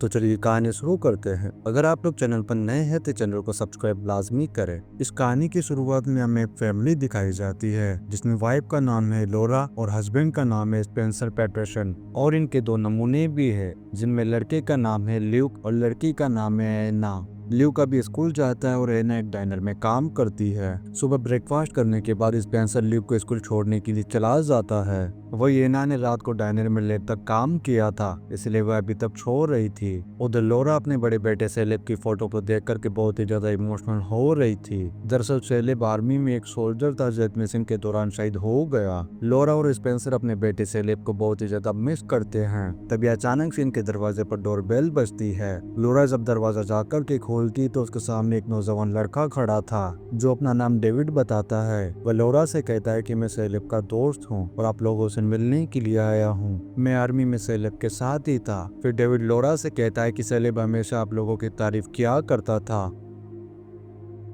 तो चलिए कहानी शुरू करते हैं। अगर आप लोग चैनल पर नए हैं तो चैनल को सब्सक्राइब लाजमी करें। इस कहानी की शुरुआत में हमें एक फैमिली दिखाई जाती है जिसमें वाइफ का नाम है लोरा और हस्बैंड का नाम है स्पेंसर पैटरसन और इनके दो नमूने भी है जिनमें लड़के का नाम है ल्यूक और लड़की का नाम है एना। ल्यूक अभी स्कूल जाता है और एना एक डाइनर में काम करती है। सुबह ब्रेकफास्ट करने के बाद स्पेंसर ल्यूक को स्कूल छोड़ने के लिए चला जाता है। वही एना ने रात को डाइनर में लेट तक काम किया था, इसलिए वह अभी तक सो रही थी। उधर लोरा अपने बड़े बेटे सेलेब की फोटो को देख करके बहुत ही ज्यादा इमोशनल हो रही थी। दरअसल सेलेब आर्मी में एक सोल्जर था जेट मिशन के दौरान शहीद हो गया। लोरा और स्पेंसर अपने बेटे सेलेब को बहुत ही ज्यादा मिस करते हैं। तभी अचानक से इनके दरवाजे पर डोरबेल बजती है। लोरा जब दरवाजा जाकर के खोलती तो उसके सामने एक नौजवान लड़का खड़ा था जो अपना नाम डेविड बताता है। वह लोरा से कहता है कि मैं सेलेब का दोस्त हूँ और आप लोगों से मिलने के लिए आया हूँ। मैं आर्मी में सेलेब के साथ ही था। फिर डेविड लोरा से कहता है कि सेलेब हमेशा आप लोगों की तारीफ किया करता था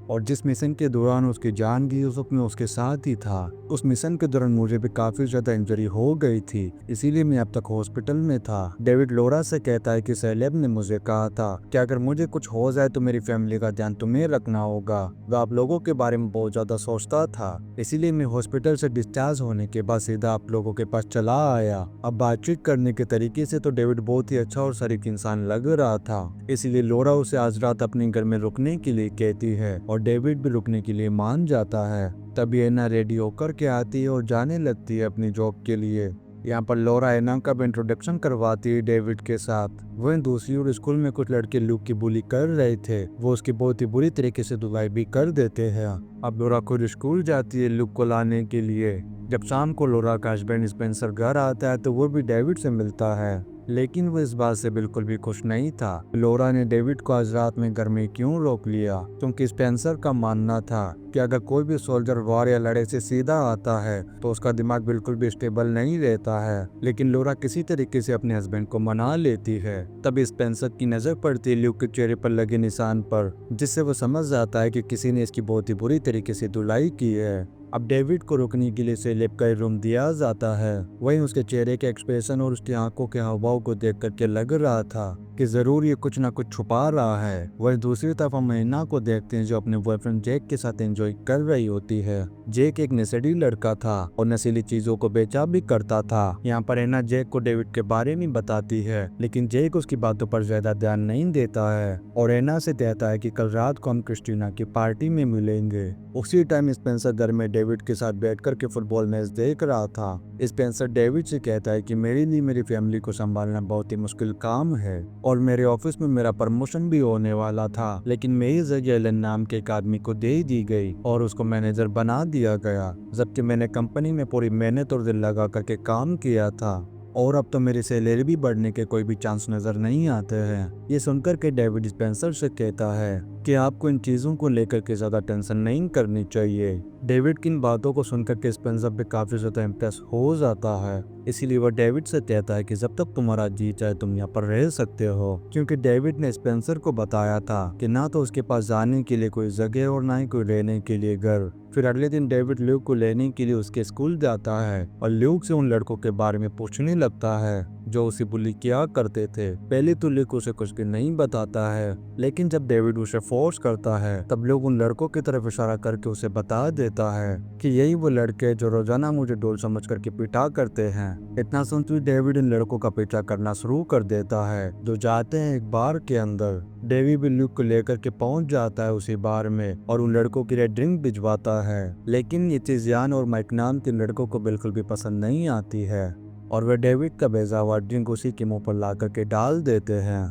और जिस मिशन के दौरान उसकी जान गई उस वक्त मैं उसके साथ ही था। उस मिशन के दौरान मुझे भी काफी ज्यादा इंजरी हो गई थी, इसीलिए मैं अब तक हॉस्पिटल में था। डेविड लोरा से कहता है कि सेलेब ने मुझे कहा था कि अगर मुझे कुछ हो जाए तो मेरी फैमिली का ध्यान तुम्हें रखना होगा। वह आप लोगों के बारे में बहुत ज्यादा सोचता था, इसीलिए मैं हॉस्पिटल से डिस्चार्ज होने के बाद सीधा आप लोगों के पास चला आया। अब बातचीत करने के तरीके से तो डेविड बहुत ही अच्छा और शरीफ इंसान लग रहा था, इसीलिए लोरा उसे आज रात अपने घर में रुकने के लिए कहती है और डेविड भी रुकने के लिए मान जाता है। तभी एना रेडी होकर के आती है और जाने लगती है अपनी जॉब के लिए। यहाँ पर लोरा एना का भी इंट्रोडक्शन करवाती है डेविड के साथ। वहीं दूसरी ओर स्कूल में कुछ लड़के ल्यूक की बुली कर रहे थे, वो उसकी बहुत ही बुरी तरीके से धुलाई भी कर देते हैं। अब लोरा खुद स्कूल जाती है ल्यूक को लाने के लिए। जब शाम को लोरा का हस्बैंड स्पेंसर घर आता है तो वो भी डेविड से मिलता है, लेकिन वो इस बात से बिल्कुल भी खुश नहीं था। लोरा ने डेविड को आज रात में घर में क्यों रोक लिया, क्योंकि स्पेंसर का मानना था कि अगर कोई भी सोल्जर वार या लड़ाई से सीधा आता है तो उसका दिमाग बिल्कुल भी स्टेबल नहीं रहता है। लेकिन लोरा किसी तरीके से अपने हस्बैंड को मना लेती है। तब स्पेंसर की नजर पड़ती है ल्यूक के चेहरे पर लगे निशान पर, जिससे वो समझ जाता है कि किसी ने इसकी बहुत ही बुरी तरीके से धुलाई की है। अब डेविड को रोकने के लिए सेलेब का रूम दिया जाता है। वहीं उसके चेहरे के एक्सप्रेशन और उसकी आंखों के हावभाव को देख करके लग रहा था कि जरूर ये कुछ ना कुछ छुपा रहा है। वहीं दूसरी तरफ हम एना को देखते हैं जो अपने बॉयफ्रेंड जेक के साथ एंजॉय कर रही होती है। जेक एक नशेड़ी लड़का था और नशीली चीजों को बेचा भी करता था। यहाँ पर एना जेक को डेविड के बारे में बताती है, लेकिन जेक उसकी बातों पर ज्यादा ध्यान नहीं देता है और एना से कहता है कि कल रात को हम क्रिस्टीना की पार्टी में मिलेंगे। उसी टाइम स्पेंसर घर में डेविड के साथ बैठ कर के फुटबॉल मैच देख रहा था। स्पेंसर डेविड से कहता है कि मेरे लिए मेरी फैमिली को संभालना बहुत ही मुश्किल काम है और मेरे ऑफिस में मेरा प्रमोशन भी होने वाला था, लेकिन मेरी जगह एलन नाम के एक आदमी को दे दी गई और उसको मैनेजर बना दिया गया, जबकि मैंने कंपनी में पूरी मेहनत और दिल लगा करके काम किया था और अब तो मेरी सैलरी भी बढ़ने के कोई भी चांस नजर नहीं आते हैं। ये सुनकर के डेविड स्पेंसर से कहता है कि आपको इन चीजों को लेकर के ज्यादा टेंशन नहीं करनी चाहिए। डेविड की इन बातों को सुनकर के स्पेंसर पे काफी ज्यादा इम्प्रेस हो जाता है, इसीलिए वह डेविड से कहता है कि जब तक तुम्हारा जी चाहे तुम यहाँ पर रह सकते हो, क्योंकि डेविड ने स्पेंसर को बताया था कि ना तो उसके पास जाने के लिए कोई जगह और ना ही कोई रहने के लिए घर। फिर अगले दिन डेविड ल्यूक को लेने के लिए उसके स्कूल जाता है और ल्यूक से उन लड़कों के बारे में पूछने लगता है जो उसे बुली किया करते थे। पहले तो ल्यूक उसे कुछ भी नहीं बताता है, लेकिन जब डेविड उसे फोर्स करता है तब लोग उन लड़कों की तरफ इशारा करके उसे बता देता है कि यही वो लड़के जो रोजाना मुझे डोल समझ करके पिटा करते हैं। इतना सुनते डेविड इन लड़कों का पीछा करना शुरू कर देता है जो जाते हैं एक बार के अंदर। डेविड भी ल्यूक को लेकर के पहुंच जाता है उसी बार में और उन लड़कों के लिए ड्रिंक भिजवाता है, लेकिन ये चीज यान और माइक नाम के लड़कों को बिल्कुल भी पसंद नहीं आती है और वे डेविड का भेजा हुआ ड्रिंक उसी के मुंह पर ला करके डाल देते हैं।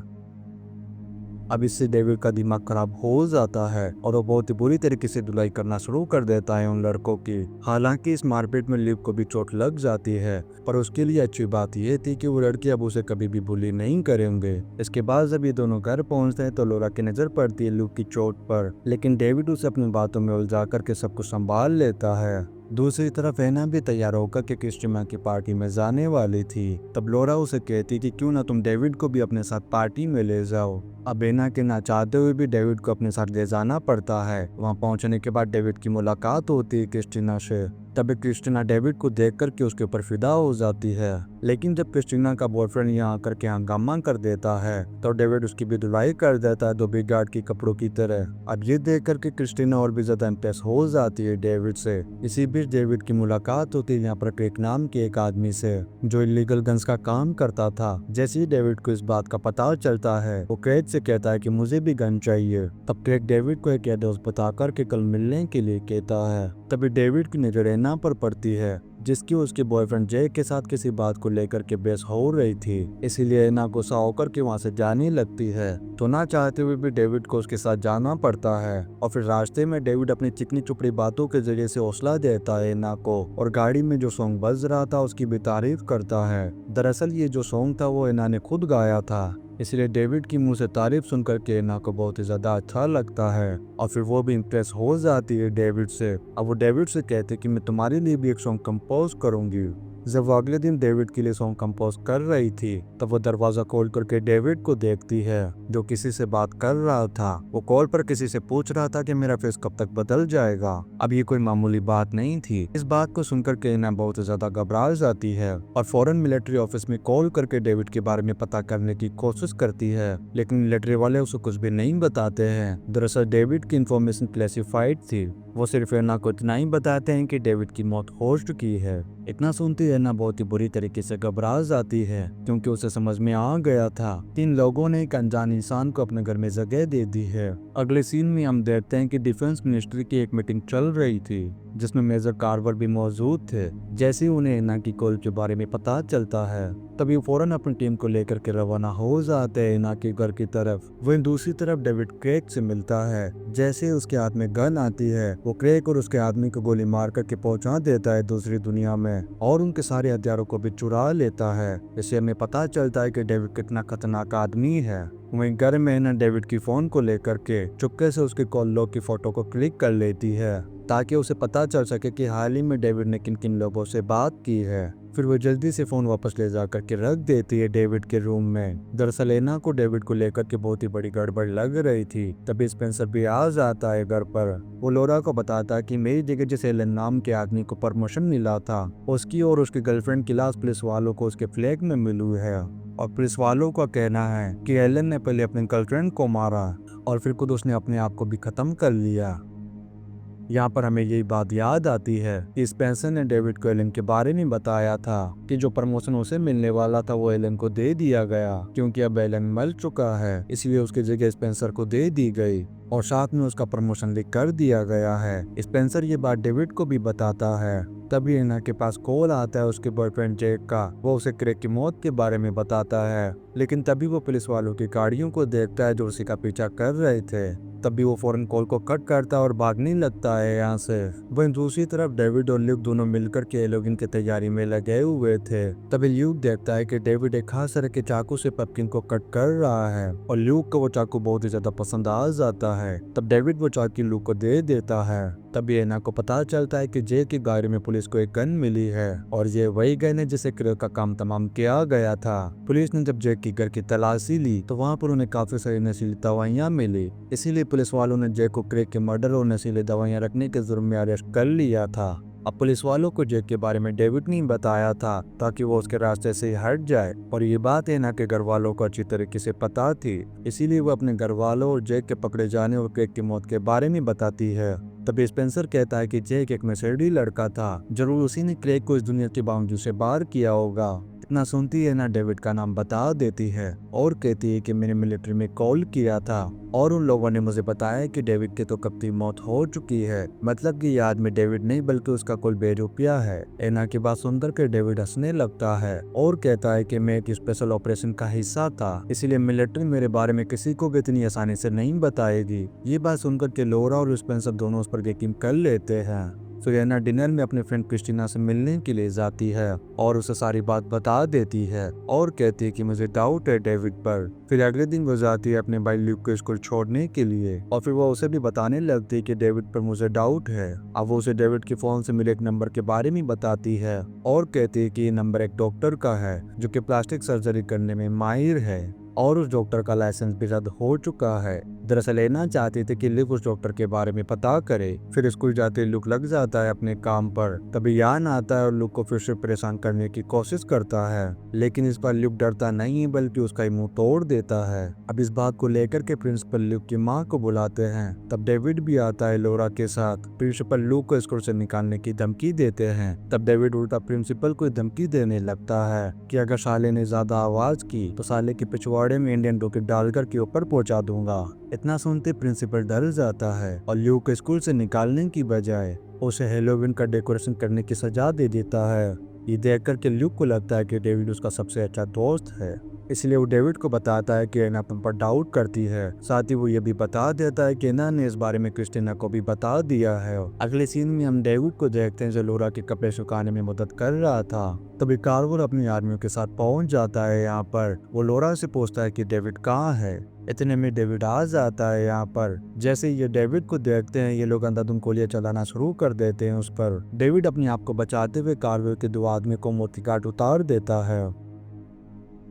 अब इससे डेविड का दिमाग खराब हो जाता है और वो बहुत ही बुरी तरीके से धुलाई करना शुरू कर देता है उन लड़कों की। हालांकि इस मारपीट में ल्यूक को भी चोट लग जाती है, पर उसके लिए अच्छी बात यह थी कि वो लड़के अब उसे कभी भी बुली नहीं करेंगे। इसके बाद जब ये दोनों घर पहुंचते हैं तो लोरा की नजर पड़ती है ल्यूक की चोट पर, लेकिन डेविड उसे अपनी बातों में उलझा करके सब कुछ संभाल लेता है। दूसरी तरफ एना भी तैयार होकर के क्रिस्टीना की पार्टी में जाने वाली थी। तब लोरा उसे कहती कि क्यों ना तुम डेविड को भी अपने साथ पार्टी में ले जाओ। अब एना के ना चाहते हुए भी डेविड को अपने साथ ले जाना पड़ता है। वहां पहुंचने के बाद डेविड की मुलाकात होती है क्रिस्टीना से तभी क्रिस्टीना डेविड को देख करके उसके ऊपर फिदा हो जाती है। लेकिन जब क्रिस्टीना का बॉयफ्रेंड यहाँ आकर के हंगामा कर देता है तो डेविड उसकी भी धुलाई कर देता है धोबी गार्ड की कपड़ों की तरह। अब ये देख करके क्रिस्टीना और भी ज्यादा इम्प्रेस हो जाती है डेविड से। इसी बीच डेविड की मुलाकात होती है यहाँ पर क्रेग नाम के एक आदमी से जो इलीगल गन्स का काम करता था। जैसे ही डेविड को इस बात का पता चलता है वो क्रेग से कहता है कि मुझे भी गन चाहिए। तब क्रेग डेविड को एक एड्रेस बता करके कल मिलने के लिए कहता है। तभी डेविड की नजर एना पर पड़ती है जिसकी उसके बॉयफ्रेंड जे के साथ किसी बात को लेकर के बहस हो रही थी। इसीलिए एना गुस्सा होकर के वहाँ से जाने लगती है तो ना चाहते हुए भी डेविड को उसके साथ जाना पड़ता है। और फिर रास्ते में डेविड अपनी चिकनी चुपड़ी बातों के जरिए से हौसला देता है एना को और गाड़ी में जो सॉन्ग बज रहा था उसकी भी तारीफ करता है। दरअसल ये जो सॉन्ग था वो एना ने खुद गाया था, इसलिए डेविड की मुंह से तारीफ सुनकर के एना को बहुत ही ज्यादा अच्छा लगता है और फिर वो भी इम्प्रेस हो जाती है डेविड से। अब वो डेविड से कहते कि मैं तुम्हारे लिए भी एक सॉन्ग कंपोज करूंगी। जब वो अगले दिन डेविड के लिए सॉन्ग कंपोज कर रही थी तब वो दरवाजा खोल करके डेविड को देखती है जो किसी से बात कर रहा था। वो कॉल पर किसी से पूछ रहा था कि मेरा फेस कब तक बदल जाएगा। अब ये कोई मामूली बात नहीं थी। इस बात को सुनकर के एना बहुत ज्यादा घबरा जाती है और फौरन मिलिट्री ऑफिस में कॉल करके डेविड के बारे में पता करने की कोशिश करती है, लेकिन मिलिट्री वाले उसे कुछ भी नहीं बताते हैं। दरअसल डेविड की इंफॉर्मेशन क्लासिफाइड थी। वो सिर्फ एना को इतना ही बताते हैं कि डेविड की मौत हो चुकी है। इतना सुनती एना बहुत ही बुरी तरीके से घबरा जाती है क्योंकि उसे समझ में आ गया था कि इन लोगों ने एक अनजान इंसान को अपने घर में जगह दे दी है। अगले सीन में हम देखते हैं कि डिफेंस मिनिस्ट्री की एक मीटिंग चल रही थी जिसमें मेजर कार्वर भी मौजूद थे। जैसे ही उन्हें एना की कॉल के बारे में पता चलता है तभी वो फौरन अपनी टीम को लेकर के रवाना हो जाते हैं एना के घर की तरफ। वहीं दूसरी तरफ डेविड क्रेग से मिलता है। जैसे ही उसके हाथ में गन आती है वो क्रेग और उसके आदमी को गोली मार करके पहुंचा देता है दूसरी दुनिया में और उनके सारे हथियारों को भी चुरा लेता है। इससे हमें पता चलता है कि डेविड कितना खतरनाक आदमी है। वहीं घर में एना डेविड की फोन को लेकर के चुपके से उसके कॉल लॉग की फोटो को क्लिक कर लेती है ताकि उसे पता चल सके कि हाल ही में डेविड ने किन किन लोगों से बात की है। फिर वो जल्दी से फोन वापस ले जा करके रख देती है डेविड के रूम में। दरअसल एना को डेविड को लेकर के बहुत ही बड़ी गड़बड़ लग रही थी। तभी स्पेंसर भी आ जाता है घर पर। वो लोरा को बताता है कि मेरी जगह जिस एलन नाम के आदमी को प्रमोशन मिला था उसकी और उसकी गर्लफ्रेंड की लाश पुलिस वालों को उसके फ्लैग में मिली है और पुलिस वालों का कहना है कि एलन ने पहले अपनी गर्लफ्रेंड को मारा और फिर खुद उसने अपने आप को भी खत्म कर लिया। यहाँ पर हमें यही बात याद आती है कि स्पेंसर ने डेविड को एलन के बारे में बताया था कि जो प्रमोशन उसे मिलने वाला था वो एलन को दे दिया गया क्योंकि अब एलन मर चुका है, इसलिए उसकी जगह स्पेंसर को दे दी गई और साथ में उसका प्रमोशन भी कर दिया गया है। स्पेंसर ये बात डेविड को भी बताता है। तभी एना के पास कॉल आता है उसके बॉयफ्रेंड जैक का। वो उसे क्रेग की मौत के बारे में बताता है, लेकिन तभी वो पुलिस वालों की गाड़ियों को देखता है जो उसी का पीछा कर रहे थे। तभी वो फौरन कॉल को कट करता है और भागने लगता है यहाँ से। वहीं दूसरी तरफ डेविड और ल्यूक दोनों मिलकर के एलोगिन की तैयारी में लगे हुए थे। तभी ल्यूक देखता है कि डेविड एक खास तरह के चाकू से पम्पकिन को कट कर रहा है और ल्यूक को वो चाकू बहुत ही ज्यादा पसंद आ जाता है। तब डेविड वो चाकू ल्यूक को दे देता है। तभी एना को पता चलता है कि जे की गाड़ी में पुलिस को एक गन मिली है और ये वही गन है जिसे क्रेग का काम तमाम किया गया था। पुलिस ने जब जे की घर की तलाशी ली तो वहाँ पर उन्हें काफी सारी नशीली दवाइयाँ मिली, इसीलिए पुलिस वालों ने जे को क्रेग के मर्डर और नशीली दवाइयाँ रखने के जुर्म में अरेस्ट कर लिया था। अब पुलिस वालों को जे के बारे में डेविड ने बताया था ताकि वो उसके रास्ते से हट जाए और ये बात एना के घर वालों को अच्छी तरीके से पता थी, इसीलिए वो अपने घर वालों और जेक के पकड़े जाने और क्रेग की मौत के बारे में बताती है। तभी स्पेंसर कहता है कि जेक एक नशेड़ी लड़का था, जरूर उसी ने क्रेग को इस दुनिया की बाउंड्री से बाहर किया होगा। इतना सुनती है ना डेविड का नाम बता देती है और कहती है कि मैंने मिलिट्री में कॉल किया था और उन लोगों ने मुझे बताया कि डेविड की तो कब की मौत हो चुकी है, मतलब कि याद में डेविड नहीं बल्कि उसका कुल बेरुपया है। एना की बात सुनकर के डेविड हंसने लगता है और कहता है कि मैं एक स्पेशल ऑपरेशन का हिस्सा था, इसलिए मिलिट्री मेरे बारे में किसी को भी इतनी आसानी से नहीं बताएगी। ये बात सुनकर के लोरा और स्पेंसर दोनों उस पर यकीन कर लेते हैं। तो एना डिनर में अपने फ्रेंड क्रिस्टीना से मिलने के लिए जाती है और उसे सारी बात बता देती है और कहती है कि मुझे डाउट है डेविड पर। फिर अगले दिन वो जाती है अपने भाई ल्यूक को स्कूल छोड़ने के लिए और फिर वो उसे भी बताने लगती है कि डेविड पर मुझे डाउट है। अब वो उसे डेविड के फोन से मिले एक नंबर के बारे में बताती है और कहती है कि ये नंबर एक डॉक्टर का है जो कि प्लास्टिक सर्जरी करने में माहिर है और उस डॉक्टर का लाइसेंस भी रद्द हो चुका है, दरअसल एना चाहती थी कि ल्यूक उस डॉक्टर के बारे में पता करे। फिर स्कूल जाते ल्यूक लग जाता है अपने काम पर। तभी यान आता है और ल्यूक को फिर से परेशान करने की कोशिश करता है, लेकिन इस बार ल्यूक डरता नहीं बल्कि उसका मुंह तोड़ देता है। अब इस बात को लेकर के प्रिंसिपल ल्यूक की माँ को बुलाते हैं। तब डेविड भी आता है लोरा के साथ। प्रिंसिपल ल्यूक को स्कूल से निकालने की धमकी देते हैं। तब डेविड उल्टा प्रिंसिपल को धमकी देने लगता है कि अगर साले ने ज्यादा आवाज की तो साले के पिछवाड़े में इंडियन रॉकेट डालकर के ऊपर पहुंचा दूंगा। इतना सुनते प्रिंसिपल डर जाता है और ल्यूक को स्कूल से निकालने की बजाय उसे हेलोवीन का डेकोरेशन करने की सजा दे देता है। ये देखकर के ल्यूक को लगता है कि डेविड उसका सबसे अच्छा दोस्त है, इसलिए वो डेविड को बताता है कि एना अपन पर डाउट करती है। साथ ही वो ये भी बता देता है कि एना ने इस बारे में क्रिस्टीना को भी बता दिया है। अगले सीन में हम डेविड को देखते हैं जो लोरा के कपड़े सुखाने में मदद कर रहा था। तभी कार्वर अपनी आर्मियों के साथ पहुंच जाता है यहाँ पर। वो लोरा से पूछता है कि डेविड कहाँ है। इतने में डेविड आ जाता है यहाँ पर। जैसे ये डेविड को देखते हैं ये लोग अंधाधुंध गोलियां चलाना शुरू कर देते हैं उस पर। डेविड अपने आप को बचाते हुए कार्वर के 2 आदमी को मोती काट उतार देता है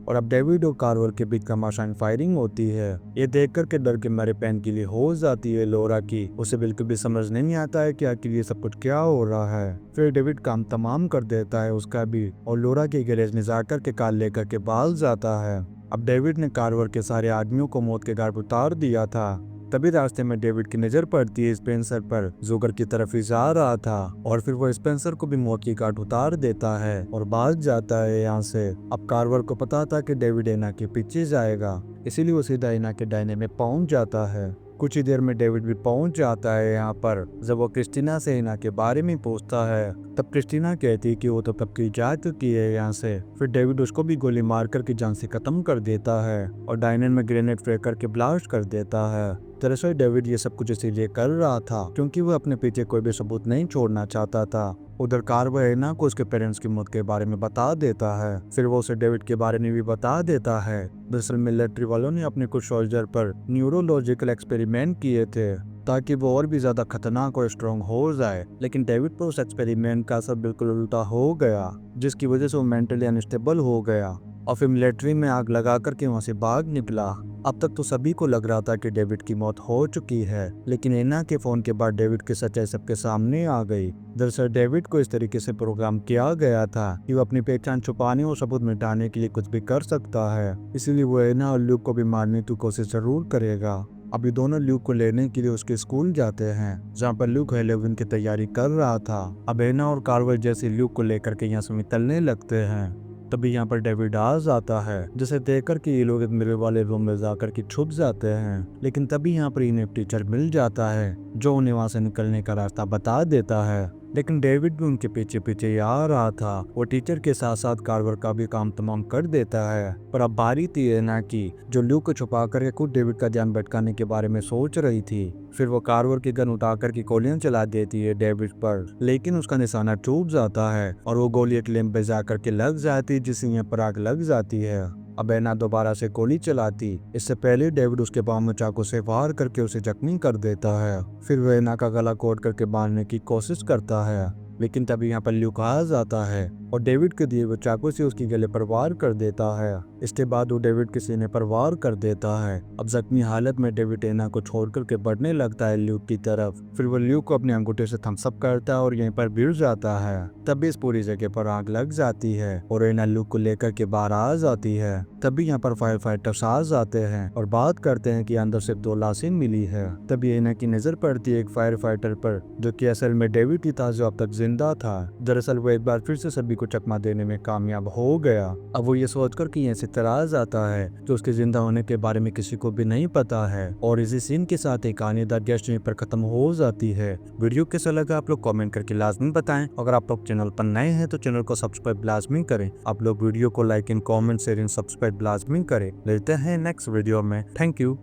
और अब डेविड और कार्वर के बीच घमासान फायरिंग होती है। ये देखकर के डर के मारे पैन के लिए हो जाती है लोरा की। उसे बिल्कुल भी समझ नहीं आता है कि आखिर ये सब कुछ क्या हो रहा है। फिर डेविड काम तमाम कर देता है उसका भी और लोरा के गैरेज में जाकर के कार लेकर के भाग जाता है। अब डेविड ने कार्वर के सारे आदमियों को मौत के घाट उतार दिया था। तभी रास्ते में डेविड की नजर पड़ती है स्पेंसर पर, जो घर की तरफ ही जा रहा था और फिर वो स्पेंसर को भी मौत की घाट उतार देता है और भाग जाता है यहाँ से। अब कार्वर को पता था कि डेविड एना के पीछे जाएगा, इसीलिए वो सीधा एना के डायने में पहुंच जाता है। कुछ ही देर में डेविड भी पहुंच जाता है यहाँ पर। जब वो क्रिस्टीना से एना के बारे में पूछता है तब क्रिस्टीना कहती है कि वो तो तब की जा चुकी है यहाँ से। फिर डेविड उसको भी गोली मार करके जान से खत्म कर देता है और डायनर में ग्रेनेड फेंक करके ब्लास्ट कर देता है। दरअसल डेविड ये सब कुछ इसीलिए कर रहा था क्योंकि वो अपने पीछे कोई भी सबूत नहीं छोड़ना चाहता था। उधर कार्वर एना को उसके पेरेंट्स की मौत के बारे में बता देता है। फिर वो उसे डेविड के बारे में भी बता देता है। दरअसल मिलिट्री वालों ने अपने कुछ सोल्जर पर न्यूरोलॉजिकल एक्सपेरिमेंट किए थे ताकि वो और भी ज्यादा खतरनाक और स्ट्रॉन्ग हो जाए, लेकिन डेविड पर उस एक्सपेरिमेंट का असर बिल्कुल उल्टा हो गया, जिसकी वजह से वो मेंटली अनस्टेबल हो गया और फिर मिलिट्री में आग लगा करके वहां से भाग निकला। अब तक तो सभी को लग रहा था कि डेविड की मौत हो चुकी है, लेकिन एना के फोन के बाद डेविड की सच्चाई सबके सामने आ गई। दरअसल डेविड को इस तरीके से प्रोग्राम किया गया था कि वो अपनी पहचान छुपाने और सबूत मिटाने के लिए कुछ भी कर सकता है, इसीलिए वो एना और ल्यूक को भी मारने की कोशिश जरूर करेगा। अभी दोनों ल्यूक को लेने के लिए उसके स्कूल जाते हैं, जहाँ पर ल्यूक हेलोवीन की तैयारी कर रहा था। अब एना और कार्वर जैसे ल्यूक को लेकर के यहाँ से निकलने लगते हैं। तभी यहाँ पर डेविड आ जाता है, जिसे देखकर कि ये लोग एक मिरर वाले रूम में जाकर के छुप जाते हैं। लेकिन तभी यहाँ पर इन्हें टीचर मिल जाता है जो उन्हें वहाँ से निकलने का रास्ता बता देता है। लेकिन डेविड भी उनके पीछे पीछे ही आ रहा था। वो टीचर के साथ साथ कार्वर का भी काम तमाम कर देता है। पर अब बारी थी एना की, जो ल्यूक को छुपा कर खुद डेविड का ध्यान भटकाने के बारे में सोच रही थी। फिर वो कार्वर की गन उठाकर की गोलियां चला देती है डेविड पर, लेकिन उसका निशाना चूक जाता है और वो गोली एक लैंप पे जाकर के लग जाती है, जिससे यहाँ पर आग लग जाती है। अब एना दोबारा से गोली चलाती, इससे पहले डेविड उसके पांव में चाकू से वार करके उसे जख्मी कर देता है। फिर वह एना का गला कोट करके बांधने की कोशिश करता है, लेकिन तभी यहाँ पर ल्यूक आ जाता है और डेविड के दिए हुए चाकू से उसकी गले पर वार कर देता है। इसके बाद वो डेविड के सीने पर वार कर देता है। अब जख्मी हालत में डेविड एना को छोड़ करके बढ़ने लगता है ल्यूक की तरफ। फिर वो ल्यूक को अपने अंगूठे से थम्स अप करता है और यहीं पर गिर जाता है। तभी इस पूरी जगह पर आग लग जाती है और एना ल्यूक को लेकर के बाहर आ जाती है। तभी यहाँ पर फायर फाइटर्स आ जाते हैं और बात करते हैं कि अंदर सिर्फ 2 लाशें मिली है। तभी एना की नजर पड़ती है एक फायर फाइटर पर, जो कि असल में डेविड ही था जो अब तक जिंदा था। दरअसल वो एक बार फिर से सभी को चकमा देने में कामयाब हो गया। अब वो ये सोचकर कि यहाँ से इतराज आता है कि उसके जिंदा होने के बारे में किसी को भी नहीं पता है। और इसी सीन के साथ एक कहानीदार गेस्ट यहीं पर खत्म हो जाती है। वीडियो कैसा लगा आप लोग कमेंट करके लाजमी बताएं। अगर आप लोग चैनल पर नए हैं तो चैनल को सब्सक्राइब लाजमी करें। आप लोग वीडियो को like in comment share in subscribe लाजमी करें। मिलते हैं नेक्स्ट वीडियो में। Thank you.